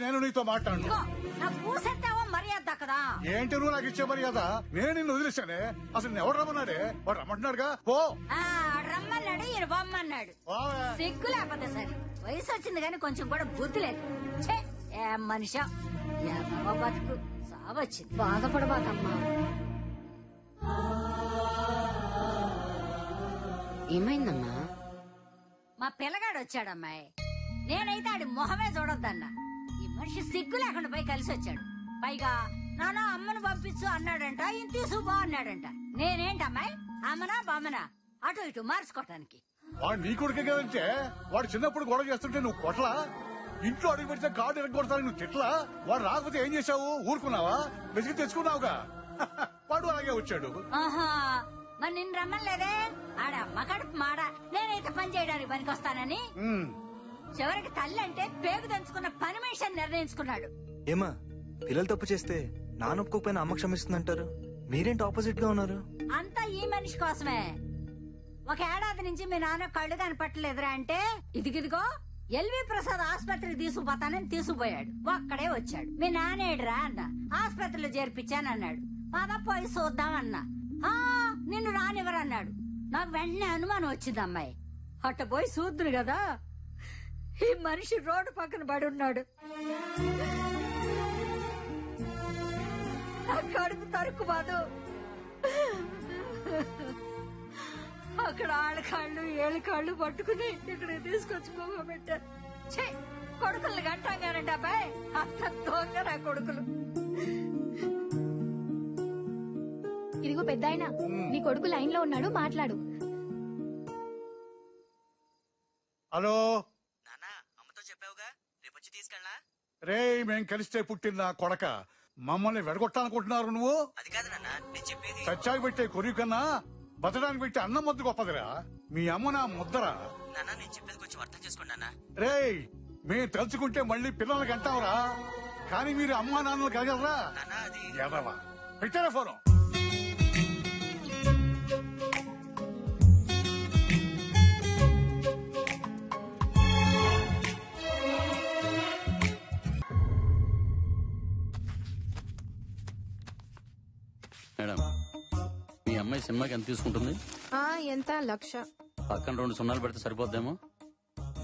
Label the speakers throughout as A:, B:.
A: నేను నీతో మాట్లాడు.
B: మర్యాద కదా
A: ఏంటి నువ్వు నాకు ఇచ్చే మర్యాద? నేను నిన్ను వదిలేశానే. అసలు ఎవరు రమ్మన్నాడే? వాడు రమ్మంటున్నాడుగా. పో.
B: రమ్మన్నాడు, ఈయన బొమ్మన్నాడు. సిగ్గు లేకపోతే సరే. వయసు వచ్చింది కానీ కొంచెం కూడా బుద్ధి లేదు. ఏం మనిషా బతుకు సావచ్చింది. బాధపడబాకమ్మా.
C: ఏమైందమ్మా?
B: మా పిల్లగాడు వచ్చాడమ్మాయి. నేనైతే ఆడి మొహమే చూడొద్దన్నా. ఈ మనిషి సిగ్గు లేకుండా పోయి కలిసి వచ్చాడు. పైగా నాన్న అమ్మను పంపించు అన్నాడంట, ఈయన తీసుకుపో అన్నాడంట. నేనేంటమ్మాయి అమ్మనా బామ్మనా అటు ఇటు మార్చుకోవటానికి?
A: వాడు నీ కొడుకే కదంటే వాడు చిన్నప్పుడు గొడవ చేస్తుంటే నువ్వు కొట్లా? ఇంట్లో అడుగు పెడితే కార్డు ఎరగొడతాను నువ్వు తిట్లా? వాడు రాకపోతే ఏం చేశావు? ఊరుకున్నావా? వెతికి తెచ్చుకున్నావుగా. వాడు అలాగే వచ్చాడు.
B: ఆహా, మరి నిన్ను రమ్మలేదే? ఆడమ్మ కడుపు మాడ. నేనైతే పని చేయడానికి పనికొస్తానని చివరికి తల్లి అంటే పేగు దంచుకున్న పని మనిషి అని నిర్ణయించుకున్నాడు.
D: ఏమా, పిల్లలు తప్పు చేస్తే నాన్న ఒప్పుకోకపోయినా అమ్మ క్షమిస్తుందంటారు. మీరేంటి ఆపోజిట్ గా ఉన్నారు?
B: అంతా ఈ మనిషి కోసమే. ఒక ఏడాది నుంచి మీ నాన్న కళ్ళు కనపట్టలేదురా అంటే ఇదిగిదిగో ఎల్వి ప్రసాద్ ఆసుపత్రికి తీసుకుపోతానని తీసుకుపోయాడు. ఒక్కడే వచ్చాడు. మీ నానేడురా అన్న. ఆసుపత్రిలో చేర్పించానన్నాడు. బాబా పోయి చూద్దామన్నా. నిన్ను రానివ్వరన్నాడు. నాకు వెంటనే అనుమానం వచ్చింది అమ్మాయి. అట్ట పోయి చూద్దును కదా, ఈ మనిషి రోడ్డు పక్కన పడి ఉన్నాడు. కడుపు తరుకు బాదు. అక్కడ ఆడకాళ్ళు ఏళ్ళకాళ్ళు పట్టుకుని ఇక్కడ తీసుకొచ్చి పోగబెట్టారు. కొడుకుల్ని గంటాగానండి అబ్బాయి. అంత దొంగ నా కొడుకులు.
E: ఇదిగో పెద్దాయన, నీ కొడుకు లైన్ లో ఉన్నాడు, మాట్లాడు.
A: హలో
F: నాన్నా, అమ్మతో చెప్పావుగా రేపొచ్చి తీసుకెళ్ళా?
A: రే, మేం కలిస్తే పుట్టిన కొడక, మమ్మల్ని వెడగొట్టాలనుకుంటున్నారు నువ్వు?
F: అది కాదు నాన్న, నేను చెప్పేది.
A: చచ్చాకి పెట్టే కొరియు కన్నా బతడానికి పెట్టే అన్నం ముద్దు గొప్పదిరా. మీ అమ్మ నా ముద్దరా.
F: నాన్న, నేను చెప్పేది కొంచెం అర్థం చేసుకోండి నాన్న.
A: రే, మేము తలుచుకుంటే మళ్ళీ పిల్లలకి అంటావురా, కానీ మీరు అమ్మా నాన్నలు కలగలరా? ఎదవా, పెట్టారా ఫోను?
G: మేడం, మీ అమ్మాయి సినిమాకి ఎంత తీసుకుంటుంది?
E: ఎంత? 1,00,000.
G: పక్కన 2 సున్నాలు పెడితే సరిపోద్దేమో.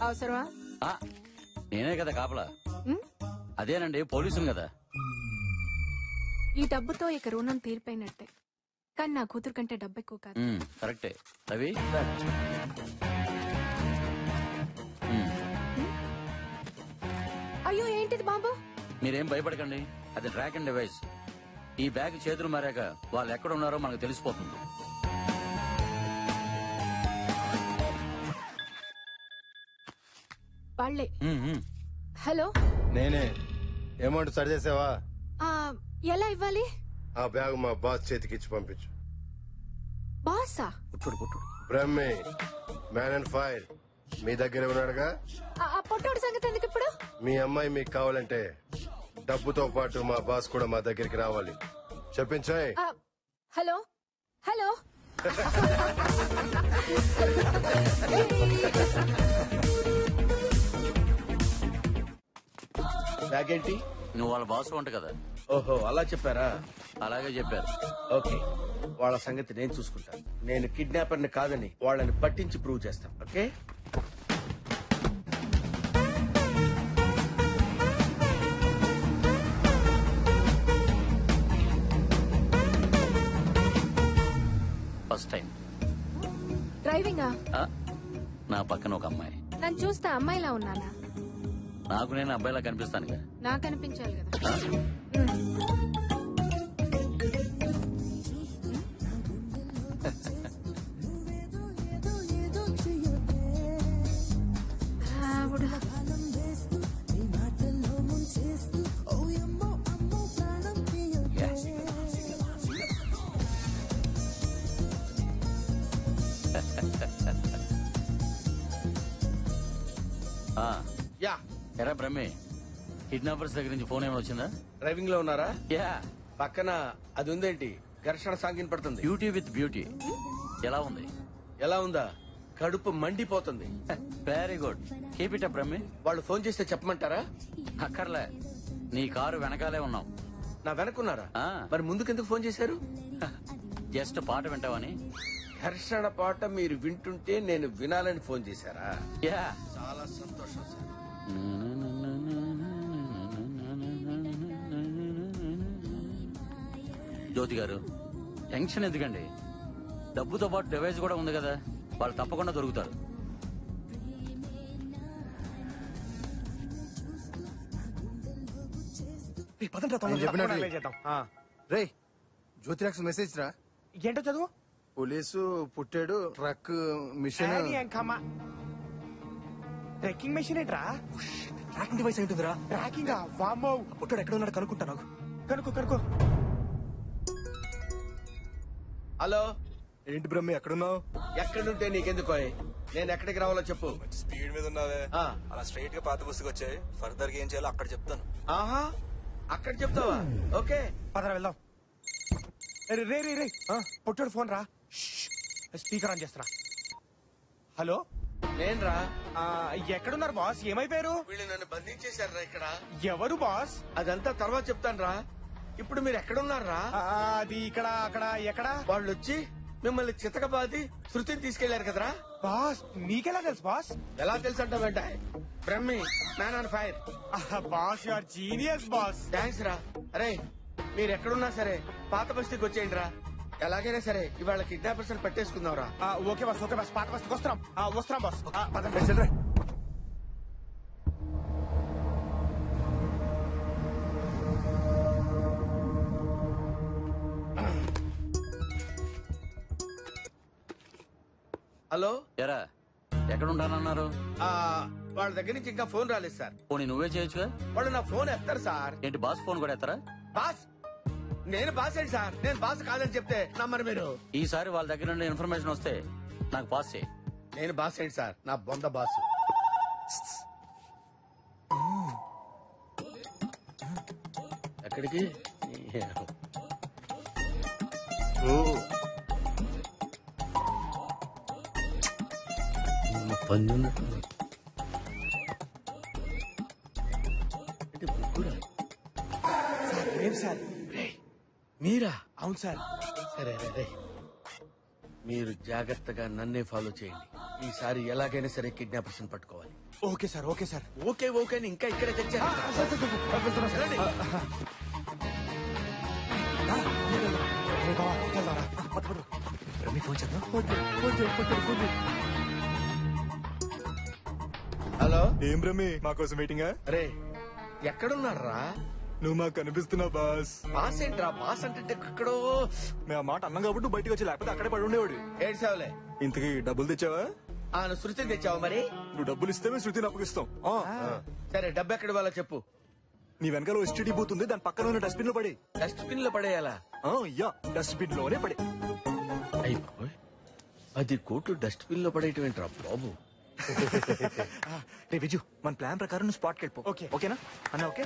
E: అవసరమా?
G: నేనే కదా కాపలా. అదేనండి, పోలీసులు కదా.
E: ఈ డబ్బుతో ఇక రుణం తీరిపోయినట్టే. కానీ నా కూతురు కంటే డబ్బు ఎక్కువ కాదు.
G: కరెక్టే రవి.
E: అయ్యో, ఏంటిది బాబు?
G: మీరేం భయపడకండి, అది ట్రాక్ అండ్ డివైస్. ఈ బ్యాగ్ చేతులు మారాక వాళ్ళు ఎక్కడ ఉన్నారో మనకు తెలిసిపోతుంది.
E: వాళ్ళే. హలో,
H: నేనే. అమౌంట్ సరి చేసావా?
E: ఎలా ఇవ్వాలి?
H: ఆ బ్యాగ్ మా బాస్ చేతికి ఇచ్చి పంపించు.
E: బాసా?
H: బ్రహ్మే, మ్యాన్ అండ్ ఫైర్ మీ దగ్గర ఉన్నాడుగా.
E: ఆ పొట్టోడు సంగతి ఎందుకు ఇప్పుడు?
H: మీ అమ్మాయి మీకు కావాలంటే డబ్బుతో పాటు మా బాస్ కూడా మా దగ్గరికి రావాలి. చెప్పించాయి.
E: Hello hello.
I: బ్యాగ్ ఏంటి?
G: నువ్వు వాళ్ళ బాస్ వంట కదా.
I: ఓహో, అలా చెప్పారా?
G: అలాగే చెప్పారు.
I: ఓకే, వాళ్ళ సంగతి నేను చూసుకుంటాను. నేను కిడ్నాపర్ని కాదని వాళ్ళని పట్టించి ప్రూవ్ చేస్తాను. ఓకే.
G: ఫస్ట్ టైం
E: డ్రైవింగా?
G: నా పక్కన ఒక అమ్మాయి.
E: నన్ను చూస్తే అమ్మాయిలా ఉన్నానా?
G: నాకు నేను అబ్బాయిలా కనిపిస్తానుగా.
E: నాకు అనిపించాలి కదా.
G: ఎరా బ్రహ్మే, కిడ్నాపర్స్ దగ్గర నుంచి ఫోన్ ఏమైనా వచ్చిందా?
I: డ్రైవింగ్ లో ఉన్నారా?
G: యా.
I: పక్కన అది ఉందేంటి? ఘర్షణ సాంగిన్ పడుతుంది.
G: Beauty with beauty. ఎలా ఉంది?
I: ఎలా ఉందా? కడుపు మండిపోతుంది.
G: Very good, keep it up బ్రహ్మే.
I: వాళ్ళు ఫోన్ చేస్తే చెప్పమంటారా?
G: అక్కర్లే, నీ కారు వెనకాలే ఉన్నాం.
I: నా వెనక్కున్నారా?
G: ఆ.
I: మరి ముందుకెందుకు ఫోన్ చేశారు?
G: జస్ట్ పాట వింటావని.
I: ఘర్షణ పాట మీరు వింటుంటే నేను వినాలని ఫోన్ చేశారా?
G: యా.
I: చాలా సంతోషం సార్.
G: జ్యోతి గారు, టెన్షన్ ఎందుకండి? డబ్బుతో పాటు డివైస్ కూడా ఉంది కదా, వాళ్ళు తప్పకుండా దొరుకుతారు.
H: నేను చెప్పినట్టు రే జ్యోతిరాక్స్ మెసేజ్ రా.
C: ఏంటో చదువు.
H: పోలీసు పుట్టాడు, ట్రక్ మిషన్.
C: ట్రెక్కింగ్ మెషిన్ ఏంట్రా?
D: ట్రాకింగ్ డివైస్ ఏంటిదిరా?
C: ట్రాకింగ్ వామ్మో.
D: పుట్టాడు ఎక్కడ ఉన్నాడు కనుక్కుంటా నాకు.
C: కనుకో
I: హలో,
D: ఏంటి బ్రహ్మి ఎక్కడున్నావు?
I: ఎక్కడుంటే నీకెందుకో? నేను ఎక్కడికి రావాలో చెప్పు.
D: స్పీడ్ మీద ఉన్నావే.
I: ఆ.
D: అలా స్ట్రైట్ గా పాత బస్సుకి వచ్చాయి. ఫర్దర్ గా ఏం చేయాలో అక్కడ చెప్తాను.
I: ఆహా, అక్కడ చెప్తావా? ఓకే.
C: పదరా వెళ్దాం. రే రే రే పొట్టాడు ఫోన్ రా. స్పీకర్ ఆన్ చేస్తున్నా. హలో,
I: నేనురా.
C: ఎక్కడున్నారు బాస్? ఏమైపోయారు?
I: వీళ్ళు నన్ను బంధించేశారా ఇక్కడ?
C: ఎవరు బాస్?
I: అదంతా తర్వాత చెప్తాను రా. ఇప్పుడు మీరు ఎక్కడున్నారా?
C: అది ఇక్కడ అక్కడ ఎక్కడ?
I: వాళ్ళు వచ్చి మిమ్మల్ని చితకబాది శృతిని తీసుకెళ్లారు కదరా.
C: బాస్ నీకెలా తెలుసు బాస్?
I: ఎలా తెలుసు అంటావేంట? Brahmi, man on fire.
C: Boss you are genius boss.
I: Thanks రా. అరే, మీరు ఎక్కడున్నా సరే పాత బస్తీకి వచ్చేయండి రా. ఎలాగైనా సరే ఇవాళ కిడ్నాపర్స్ పట్టేసుకుందాం రా.
C: Okay boss, okay boss. పాత బస్తీకి వస్తున్నాం. వస్తున్నాం బాస్.
I: హలో.
G: ఎరా, ఎక్కడ ఉంటానన్నారు?
I: వాళ్ళ దగ్గర నుంచి ఇంకా ఫోన్ రాలేదు సార్.
G: పోనీ నువ్వే చేయొచ్చుగా.
I: వాళ్ళు నా ఫోన్ ఎత్తారు సార్.
G: ఏంటి బాస్ ఫోన్ కూడా ఎత్తరా?
I: బాస్, నేను బాస్ ఏంటి సార్? నేను బాస్ కాదని చెప్తే నమ్మరు మీరు.
G: ఈసారి వాళ్ళ దగ్గర నుండి ఇన్ఫర్మేషన్ వస్తే నాకు పాస్ చేయి.
I: నేను బాస్ ఏంటి సార్? నా బొంద బాస్. ఎక్కడికి?
C: సార్ లేదు సార్.
I: మీరా?
C: అవును సార్.
I: సరే రే, మీరు జాగ్రత్తగా నన్నే ఫాలో చేయండి. ఈసారి ఎలాగైనా సరే కిడ్నాపర్స్ పట్టుకోవాలి.
C: Okay sir, okay sir.
I: Okay okay అని ఇంకా ఇక్కడే తెచ్చారు. రండి.
D: బ్రహ్మి ఫోన్ చేద్దాం.
I: హలో.
D: ఏం బ్రహ్మి మా కోసం వెయిటింగా?
I: అరే, ఎక్కడున్నారా?
D: నువ్వు మాకు కనిపిస్తున్నావు బాస్.
I: బాస్ ఏంట్రా? బాస్ అంటే ఎక్కడో.
D: మేము ఆ మాట అన్నాం కాబట్టి బయటకు వచ్చి, లేకపోతే అక్కడే పడి ఉండేవాడు.
I: ఏడ్చావులే.
D: ఇంతకీ డబ్బులు తెచ్చావా?
I: నువ్వు శృతిని తెచ్చావు మరి?
D: నువ్వు డబ్బులు ఇస్తే మేము శృతిని అప్పగిస్తాం.
I: సరే, డబ్బు ఎక్కడ వాళ్ళ చెప్పు.
D: నీ వెనకాల ఎస్టీడీ బూత్ ఉంది, దాని పక్కన ఉన్న డస్ట్బిన్ లో పడి.
I: డస్ట్బిన్ లో పడేయాలా?
D: యా, డస్ట్బిన్ లోనే పడి.
I: అయ్యి బాబోయ్, 10 కోట్లు డస్ట్బిన్ లో పడేయటం ఏంట్రా బాబు?
D: రే విజు, మన ప్లాన్ ప్రకారం నువ్వు స్పాట్కి వెళ్ళిపో.
C: ఓకే.
D: ఓకేనా అన్న? ఓకే.